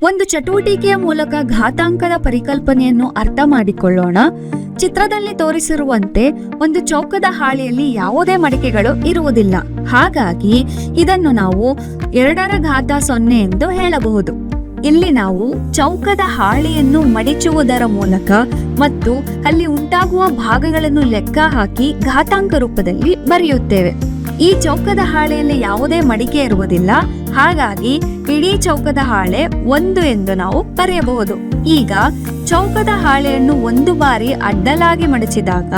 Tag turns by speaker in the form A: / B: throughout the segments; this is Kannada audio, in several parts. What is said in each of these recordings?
A: ಒಂದು ಚಟುವಟಿಕೆಯ ಮೂಲಕ ಘಾತಾಂಕದ ಪರಿಕಲ್ಪನೆಯನ್ನು ಅರ್ಥ ಮಾಡಿಕೊಳ್ಳೋಣ. ಚಿತ್ರದಲ್ಲಿ ತೋರಿಸಿರುವಂತೆ ಒಂದು ಚೌಕದ ಹಾಳೆಯಲ್ಲಿ ಯಾವುದೇ ಮಡಿಕೆಗಳು ಇರುವುದಿಲ್ಲ. ಹಾಗಾಗಿ ಇದನ್ನು ನಾವು 2 ಘಾತ 0 ಎಂದು ಹೇಳಬಹುದು. ಇಲ್ಲಿ ನಾವು ಚೌಕದ ಹಾಳೆಯನ್ನು ಮಡಿಚುವುದರ ಮೂಲಕ ಮತ್ತು ಅಲ್ಲಿ ಉಂಟಾಗುವ ಭಾಗಗಳನ್ನು ಲೆಕ್ಕ ಹಾಕಿ ಘಾತಾಂಕ ರೂಪದಲ್ಲಿ ಬರೆಯುತ್ತೇವೆ. ಈ ಚೌಕದ ಹಾಳೆಯಲ್ಲಿ ಯಾವುದೇ ಮಡಿಕೆ ಇರುವುದಿಲ್ಲ. ಹಾಗಾಗಿ ಇಡೀ ಚೌಕದ ಹಾಳೆ 1 ಎಂದು ನಾವು ಬರೆಯಬಹುದು. ಈಗ ಚೌಕದ ಹಾಳೆಯನ್ನು 1 ಬಾರಿ ಅಡ್ಡಲಾಗಿ ಮಡಚಿದಾಗ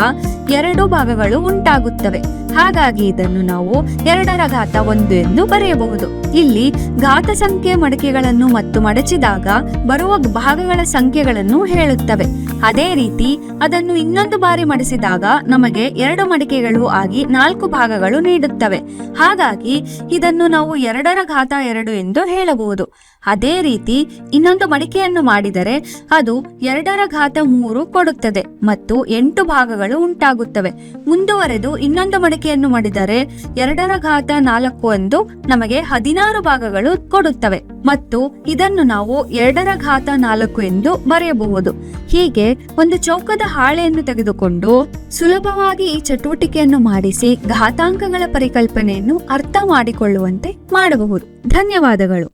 A: 2 ಭಾಗಗಳು ಉಂಟಾಗುತ್ತವೆ. ಹಾಗಾಗಿ ಇದನ್ನು ನಾವು 2 ಘಾತ 1 ಎಂದು ಬರೆಯಬಹುದು. ಇಲ್ಲಿ ಘಾತ ಸಂಖ್ಯೆ ಮಡಿಕೆಗಳನ್ನು ಮತ್ತು ಮಡಚಿದಾಗ ಬರುವ ಭಾಗಗಳ ಸಂಖ್ಯೆಗಳನ್ನು ಹೇಳುತ್ತವೆ. ಅದೇ ರೀತಿ ಅದನ್ನು ಇನ್ನೊಂದು ಬಾರಿ ಮಡಿಸಿದಾಗ ನಮಗೆ 2 ಮಡಿಕೆಗಳು ಆಗಿ 4 ಭಾಗಗಳು ನೀಡುತ್ತವೆ. ಹಾಗಾಗಿ ಇದನ್ನು ನಾವು 2 ಘಾತ 2 ಎಂದು ಹೇಳಬಹುದು. ಅದೇ ರೀತಿ ಇನ್ನೊಂದು ಮಡಿಕೆಯನ್ನು ಮಾಡಿದರೆ ಅದು 2 ಘಾತ 3 ಕೊಡುತ್ತದೆ ಮತ್ತು 8 ಭಾಗಗಳು ಉಂಟಾಗುತ್ತವೆ. ಮುಂದುವರೆದು ಇನ್ನೊಂದು ಮಡಿಕೆಯನ್ನು ಮಾಡಿದರೆ 2 ಘಾತ 4 ಎಂದು ನಮಗೆ 16 ಭಾಗಗಳು ಕೊಡುತ್ತವೆ ಮತ್ತು ಇದನ್ನು ನಾವು 2 ಘಾತ 4 ಎಂದು ಬರೆಯಬಹುದು. ಹೀಗೆ ಒಂದು ಚೌಕದ ಹಾಳೆಯನ್ನು ತೆಗೆದುಕೊಂಡು ಸುಲಭವಾಗಿ ಈ ಚಟುವಟಿಕೆಯನ್ನು ಮಾಡಿಸಿ ಘಾತಾಂಕಗಳ ಪರಿಕಲ್ಪನೆಯನ್ನು ಅರ್ಥ ಮಾಡಿಕೊಳ್ಳುವಂತೆ ಮಾಡಬಹುದು. ಧನ್ಯವಾದಗಳು.